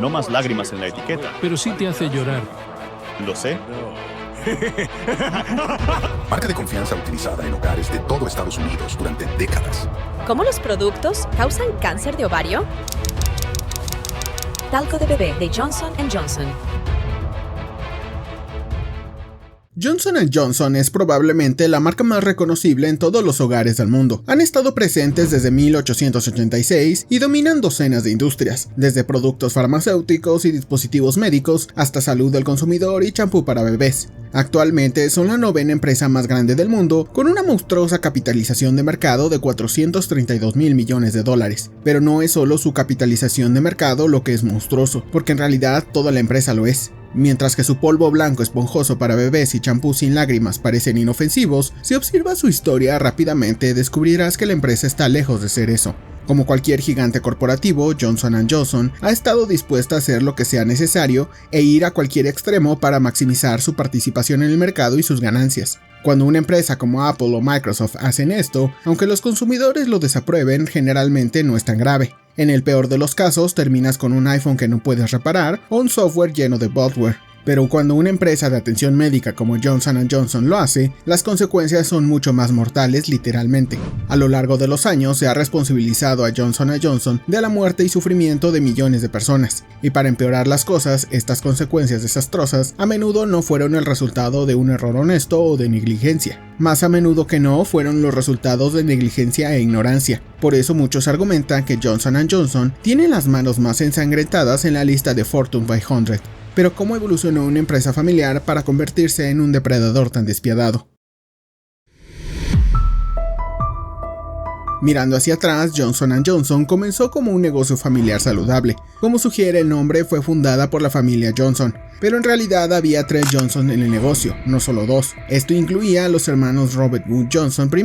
No más lágrimas en la etiqueta. Pero sí te hace llorar. Lo sé. Marca de confianza utilizada en hogares de todo Estados Unidos durante décadas. ¿Cómo los productos causan cáncer de ovario? Talco de bebé de Johnson & Johnson. Johnson & Johnson es probablemente la marca más reconocible en todos los hogares del mundo. Han estado presentes desde 1886 y dominan docenas de industrias, desde productos farmacéuticos y dispositivos médicos hasta salud del consumidor y champú para bebés. Actualmente son la novena empresa más grande del mundo, con una monstruosa capitalización de mercado de $432 mil millones. Pero no es solo su capitalización de mercado lo que es monstruoso, porque en realidad toda la empresa lo es. Mientras que su polvo blanco esponjoso para bebés y champú sin lágrimas parecen inofensivos, si observas su historia rápidamente descubrirás que la empresa está lejos de ser eso. Como cualquier gigante corporativo, Johnson & Johnson ha estado dispuesta a hacer lo que sea necesario e ir a cualquier extremo para maximizar su participación en el mercado y sus ganancias. Cuando una empresa como Apple o Microsoft hacen esto, aunque los consumidores lo desaprueben, generalmente no es tan grave. En el peor de los casos, terminas con un iPhone que no puedes reparar o un software lleno de bloatware. Pero cuando una empresa de atención médica como Johnson & Johnson lo hace, las consecuencias son mucho más mortales literalmente. A lo largo de los años se ha responsabilizado a Johnson & Johnson de la muerte y sufrimiento de millones de personas. Y para empeorar las cosas, estas consecuencias desastrosas a menudo no fueron el resultado de un error honesto o de negligencia. Más a menudo que no fueron los resultados de negligencia e ignorancia. Por eso muchos argumentan que Johnson & Johnson tiene las manos más ensangrentadas en la lista de Fortune 500. Pero ¿cómo evolucionó una empresa familiar para convertirse en un depredador tan despiadado? Mirando hacia atrás, Johnson & Johnson comenzó como un negocio familiar saludable. Como sugiere el nombre, fue fundada por la familia Johnson. Pero en realidad había 3 Johnson en el negocio, no solo 2. Esto incluía a los hermanos Robert Wood Johnson I,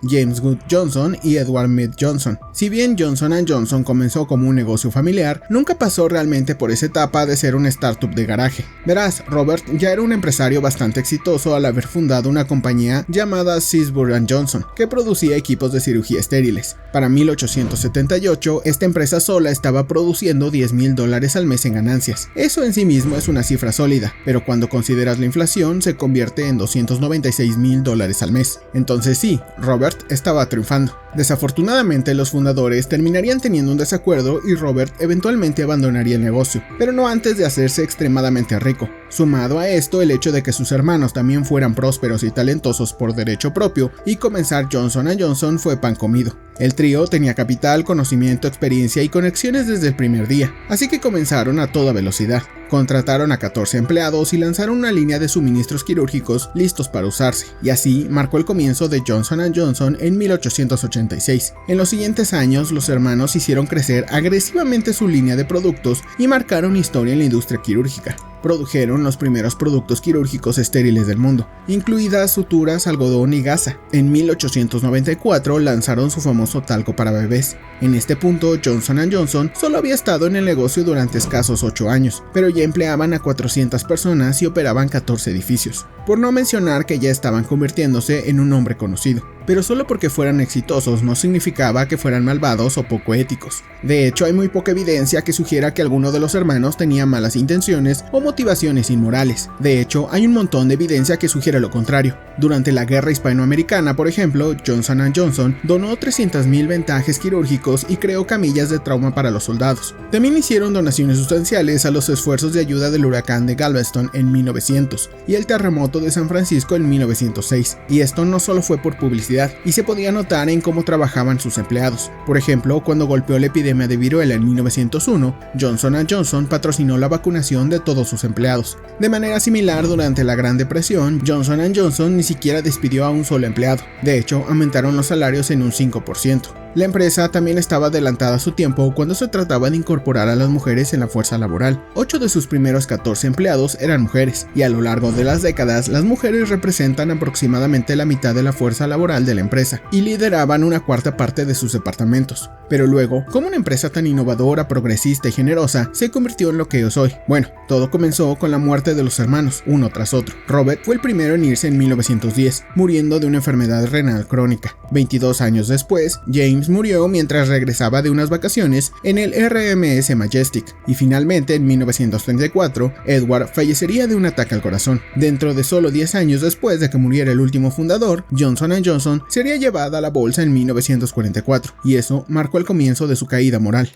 James Wood Johnson y Edward Mead Johnson. Si bien Johnson & Johnson comenzó como un negocio familiar, nunca pasó realmente por esa etapa de ser una startup de garaje. Verás, Robert ya era un empresario bastante exitoso al haber fundado una compañía llamada Sisbury & Johnson, que producía equipos de cirugía estériles. Para 1878, esta empresa sola estaba produciendo $10,000 al mes en ganancias. Eso en sí mismo es una cifra sólida, pero cuando consideras la inflación se convierte en $296,000 al mes. Entonces sí, Robert estaba triunfando. Desafortunadamente, los fundadores terminarían teniendo un desacuerdo y Robert eventualmente abandonaría el negocio, pero no antes de hacerse extremadamente rico. Sumado a esto, el hecho de que sus hermanos también fueran prósperos y talentosos por derecho propio, y comenzar Johnson & Johnson fue pan comido. El trío tenía capital, conocimiento, experiencia y conexiones desde el primer día, así que comenzaron a toda velocidad. Contrataron a 14 empleados y lanzaron una línea de suministros quirúrgicos listos para usarse, y así marcó el comienzo de Johnson & Johnson en 1886. En los siguientes años, los hermanos hicieron crecer agresivamente su línea de productos y marcaron historia en la industria quirúrgica. Produjeron los primeros productos quirúrgicos estériles del mundo, incluidas suturas, algodón y gasa. En 1894 lanzaron su famoso talco para bebés. En este punto, Johnson & Johnson solo había estado en el negocio durante escasos 8 años, pero ya empleaban a 400 personas y operaban 14 edificios. Por no mencionar que ya estaban convirtiéndose en un nombre conocido. Pero solo porque fueran exitosos no significaba que fueran malvados o poco éticos. De hecho, hay muy poca evidencia que sugiera que alguno de los hermanos tenía malas intenciones o motivaciones inmorales. De hecho, hay un montón de evidencia que sugiere lo contrario. Durante la guerra hispanoamericana, por ejemplo, Johnson & Johnson donó 300,000 vendajes quirúrgicos y creó camillas de trauma para los soldados. También hicieron donaciones sustanciales a los esfuerzos de ayuda del huracán de Galveston en 1900 y el terremoto de San Francisco en 1906. Y esto no solo fue por publicidad, y se podía notar en cómo trabajaban sus empleados. Por ejemplo, cuando golpeó la epidemia de viruela en 1901, Johnson & Johnson patrocinó la vacunación de todos sus empleados. De manera similar, durante la Gran Depresión, Johnson & Johnson ni siquiera despidió a un solo empleado. De hecho, aumentaron los salarios en un 5%. La empresa también estaba adelantada a su tiempo cuando se trataba de incorporar a las mujeres en la fuerza laboral. 8 de sus primeros 14 empleados eran mujeres, y a lo largo de las décadas, las mujeres representan aproximadamente la mitad de la fuerza laboral de la empresa, y lideraban una cuarta parte de sus departamentos. Pero luego, ¿cómo una empresa tan innovadora, progresista y generosa se convirtió en lo que es hoy? Bueno, todo comenzó con la muerte de los hermanos, uno tras otro. Robert fue el primero en irse en 1910, muriendo de una enfermedad renal crónica. 22 años después, James James murió mientras regresaba de unas vacaciones en el RMS Majestic, y finalmente en 1934 Edward fallecería de un ataque al corazón. Dentro de solo 10 años después de que muriera el último fundador, Johnson & Johnson sería llevada a la bolsa en 1944, y eso marcó el comienzo de su caída moral.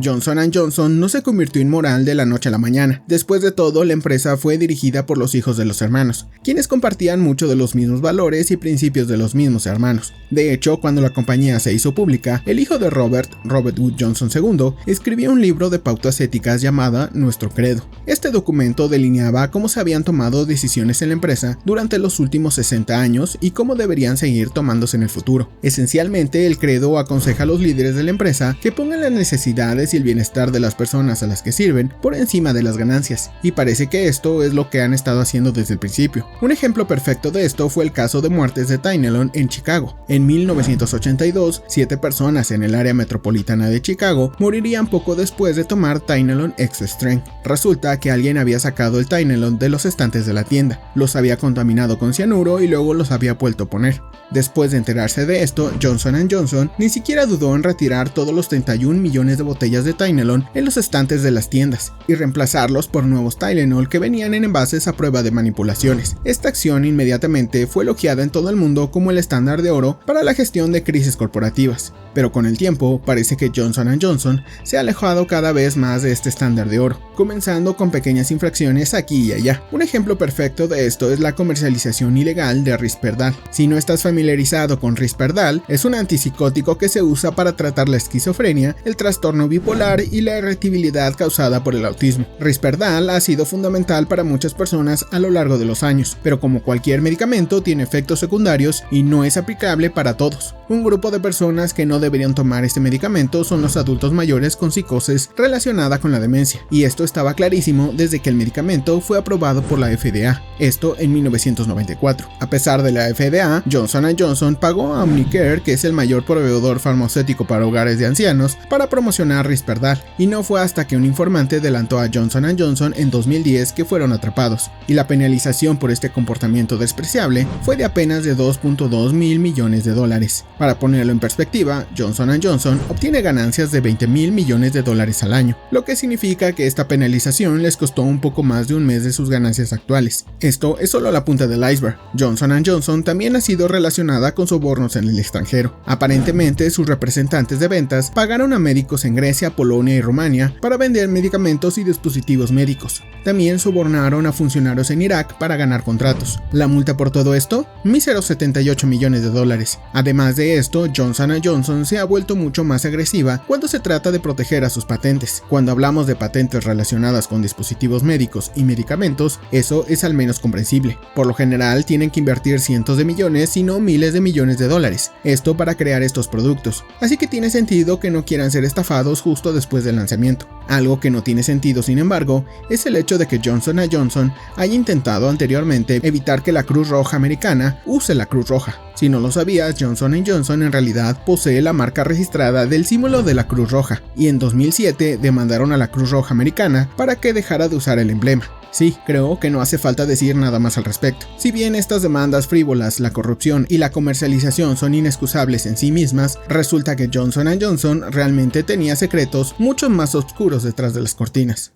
Johnson & Johnson no se convirtió inmoral de la noche a la mañana. Después de todo, la empresa fue dirigida por los hijos de los hermanos, quienes compartían mucho de los mismos valores y principios de los mismos hermanos. De hecho, cuando la compañía se hizo pública, el hijo de Robert Wood Johnson II, escribió un libro de pautas éticas llamada Nuestro Credo. Este documento delineaba cómo se habían tomado decisiones en la empresa durante los últimos 60 años y cómo deberían seguir tomándose en el futuro. Esencialmente, el credo aconseja a los líderes de la empresa que pongan las necesidades y el bienestar de las personas a las que sirven por encima de las ganancias, y parece que esto es lo que han estado haciendo desde el principio. Un ejemplo perfecto de esto fue el caso de muertes de Tylenol en Chicago. En 1982, 7 personas en el área metropolitana de Chicago morirían poco después de tomar Tylenol Extra Strength. Resulta que alguien había sacado el Tylenol de los estantes de la tienda, los había contaminado con cianuro y luego los había vuelto a poner. Después de enterarse de esto, Johnson & Johnson ni siquiera dudó en retirar todos los 31 millones de botellas de Tylenol en los estantes de las tiendas y reemplazarlos por nuevos Tylenol que venían en envases a prueba de manipulaciones. Esta acción inmediatamente fue elogiada en todo el mundo como el estándar de oro para la gestión de crisis corporativas. Pero con el tiempo, parece que Johnson & Johnson se ha alejado cada vez más de este estándar de oro, comenzando con pequeñas infracciones aquí y allá. Un ejemplo perfecto de esto es la comercialización ilegal de Risperdal. Si no estás familiarizado con Risperdal, es un antipsicótico que se usa para tratar la esquizofrenia, el trastorno bipolar y la irritabilidad causada por el autismo. Risperdal ha sido fundamental para muchas personas a lo largo de los años, pero como cualquier medicamento tiene efectos secundarios y no es aplicable para todos. Un grupo de personas que no deberían tomar este medicamento son los adultos mayores con psicosis relacionada con la demencia, y esto estaba clarísimo desde que el medicamento fue aprobado por la FDA, esto en 1994. A pesar de la FDA, Johnson & Johnson pagó a Omnicare, que es el mayor proveedor farmacéutico para hogares de ancianos, para promocionar Risperdal, y no fue hasta que un informante adelantó a Johnson & Johnson en 2010 que fueron atrapados, y la penalización por este comportamiento despreciable fue de apenas de 2.2 mil millones de dólares. Para ponerlo en perspectiva, Johnson & Johnson obtiene ganancias de 20 mil millones de dólares al año, lo que significa que esta penalización les costó un poco más de un mes de sus ganancias actuales. Esto es solo la punta del iceberg. Johnson & Johnson también ha sido relacionada con sobornos en el extranjero. Aparentemente, sus representantes de ventas pagaron a médicos en Grecia, Polonia y Rumania para vender medicamentos y dispositivos médicos. También sobornaron a funcionarios en Irak para ganar contratos. La multa por todo esto, míseros 78 millones de dólares. Además de esto, Johnson & Johnson se ha vuelto mucho más agresiva cuando se trata de proteger a sus patentes. Cuando hablamos de patentes relacionadas con dispositivos médicos y medicamentos, eso es al menos comprensible. Por lo general, tienen que invertir cientos de millones, si no miles de millones de dólares, esto para crear estos productos. Así que tiene sentido que no quieran ser estafados justo después del lanzamiento. Algo que no tiene sentido, sin embargo, es el hecho de que Johnson & Johnson haya intentado anteriormente evitar que la Cruz Roja Americana use la Cruz Roja. Si no lo sabías, Johnson & Johnson en realidad posee la marca registrada del símbolo de la Cruz Roja, y en 2007 demandaron a la Cruz Roja Americana para que dejara de usar el emblema. Sí, creo que no hace falta decir nada más al respecto. Si bien estas demandas frívolas, la corrupción y la comercialización son inexcusables en sí mismas, resulta que Johnson & Johnson realmente tenía secretos mucho más oscuros detrás de las cortinas.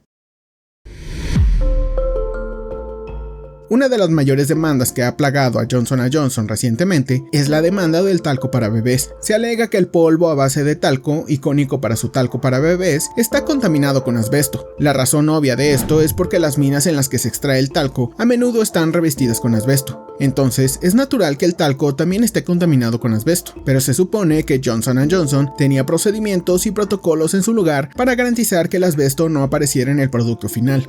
Una de las mayores demandas que ha plagado a Johnson & Johnson recientemente es la demanda del talco para bebés. Se alega que el polvo a base de talco, icónico para su talco para bebés, está contaminado con asbesto. La razón obvia de esto es porque las minas en las que se extrae el talco a menudo están revestidas con asbesto. Entonces, es natural que el talco también esté contaminado con asbesto, pero se supone que Johnson & Johnson tenía procedimientos y protocolos en su lugar para garantizar que el asbesto no apareciera en el producto final.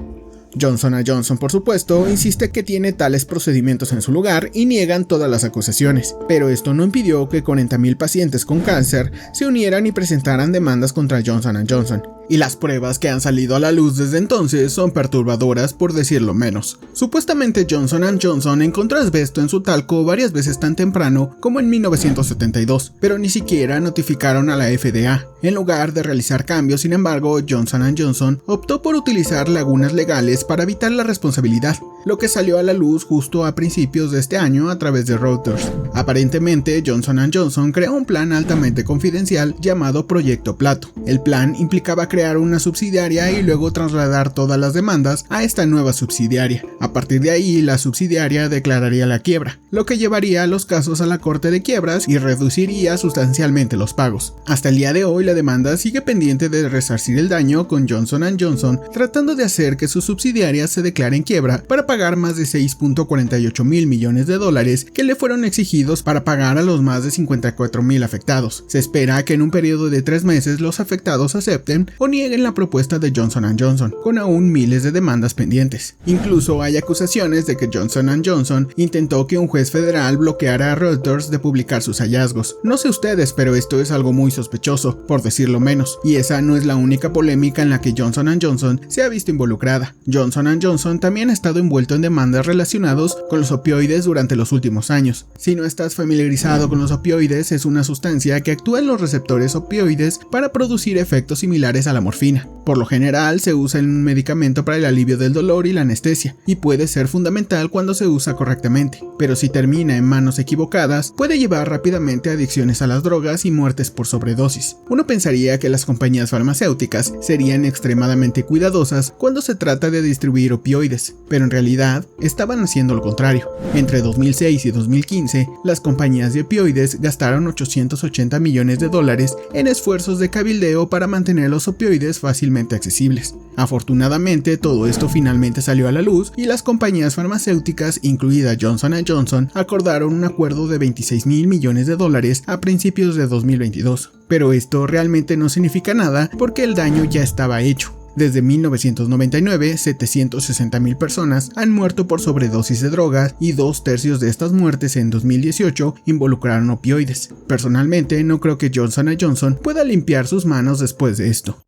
Johnson & Johnson, por supuesto, insiste que tiene tales procedimientos en su lugar y niegan todas las acusaciones, pero esto no impidió que 40,000 pacientes con cáncer se unieran y presentaran demandas contra Johnson & Johnson. y las pruebas que han salido a la luz desde entonces son perturbadoras, por decirlo menos. Supuestamente Johnson & Johnson encontró asbesto en su talco varias veces tan temprano como en 1972, pero ni siquiera notificaron a la FDA. En lugar de realizar cambios, sin embargo, Johnson & Johnson optó por utilizar lagunas legales para evitar la responsabilidad, lo que salió a la luz justo a principios de este año a través de Reuters. Aparentemente, Johnson & Johnson creó un plan altamente confidencial llamado Proyecto Plato. El plan implicaba crear una subsidiaria y luego trasladar todas las demandas a esta nueva subsidiaria. A partir de ahí, la subsidiaria declararía la quiebra, lo que llevaría los casos a la Corte de Quiebras y reduciría sustancialmente los pagos. Hasta el día de hoy, la demanda sigue pendiente de resarcir el daño, con Johnson & Johnson tratando de hacer que su subsidiaria se declare en quiebra para pagar más de 6.48 mil millones de dólares que le fueron exigidos para pagar a los más de 54 mil afectados. Se espera que en un periodo de 3 meses los afectados acepten o nieguen la propuesta de Johnson & Johnson, con aún miles de demandas pendientes. Incluso hay acusaciones de que Johnson & Johnson intentó que un juez federal bloqueara a Reuters de publicar sus hallazgos. No sé ustedes, pero esto es algo muy sospechoso, por decirlo menos, y esa no es la única polémica en la que Johnson & Johnson se ha visto involucrada. Johnson & Johnson también ha estado envuelto en demandas relacionadas con los opioides durante los últimos años. Si no estás familiarizado con los opioides, es una sustancia que actúa en los receptores opioides para producir efectos similares a la morfina. Por lo general, se usa en un medicamento para el alivio del dolor y la anestesia, y puede ser fundamental cuando se usa correctamente, pero si termina en manos equivocadas, puede llevar rápidamente a adicciones a las drogas y muertes por sobredosis. Uno pensaría que las compañías farmacéuticas serían extremadamente cuidadosas cuando se trata de distribuir opioides, pero en realidad estaban haciendo lo contrario. Entre 2006 y 2015, las compañías de opioides gastaron 880 millones de dólares en esfuerzos de cabildeo para mantener los opioides fácilmente accesibles. Afortunadamente, todo esto finalmente salió a la luz y las compañías farmacéuticas, incluida Johnson & Johnson, acordaron un acuerdo de 26 mil millones de dólares a principios de 2022. Pero esto realmente no significa nada porque el daño ya estaba hecho. Desde 1999, 760,000 personas han muerto por sobredosis de drogas y 2/3 de estas muertes en 2018 involucraron opioides. Personalmente, no creo que Johnson & Johnson pueda limpiar sus manos después de esto.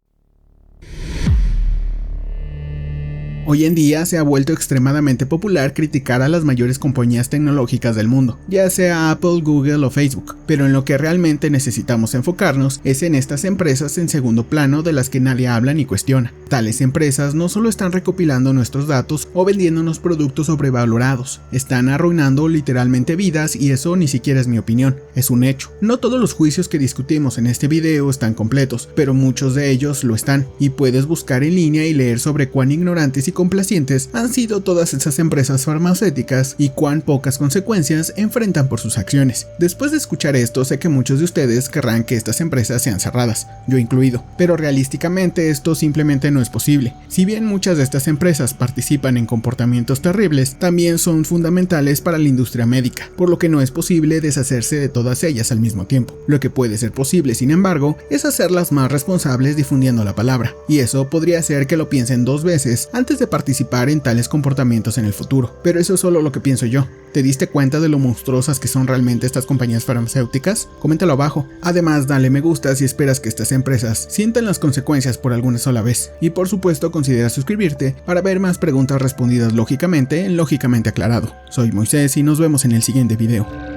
Hoy en día se ha vuelto extremadamente popular criticar a las mayores compañías tecnológicas del mundo, ya sea Apple, Google o Facebook, pero en lo que realmente necesitamos enfocarnos es en estas empresas en segundo plano de las que nadie habla ni cuestiona. Tales empresas no solo están recopilando nuestros datos o vendiéndonos productos sobrevalorados, están arruinando literalmente vidas, y eso ni siquiera es mi opinión, es un hecho. No todos los juicios que discutimos en este video están completos, pero muchos de ellos lo están, y puedes buscar en línea y leer sobre cuán ignorantes y complacientes han sido todas esas empresas farmacéuticas y cuán pocas consecuencias enfrentan por sus acciones. Después de escuchar esto, sé que muchos de ustedes querrán que estas empresas sean cerradas, yo incluido, pero realísticamente esto simplemente no es posible. Si bien muchas de estas empresas participan en comportamientos terribles, también son fundamentales para la industria médica, por lo que no es posible deshacerse de todas ellas al mismo tiempo. Lo que puede ser posible, sin embargo, es hacerlas más responsables difundiendo la palabra, y eso podría hacer que lo piensen 2 veces antes de participar en tales comportamientos en el futuro. Pero eso es solo lo que pienso yo. ¿Te diste cuenta de lo monstruosas que son realmente estas compañías farmacéuticas? Coméntalo abajo. Además, dale me gusta si esperas que estas empresas sientan las consecuencias por alguna sola vez. Y por supuesto, considera suscribirte para ver más preguntas respondidas lógicamente en Lógicamente Aclarado. Soy Moisés y nos vemos en el siguiente video.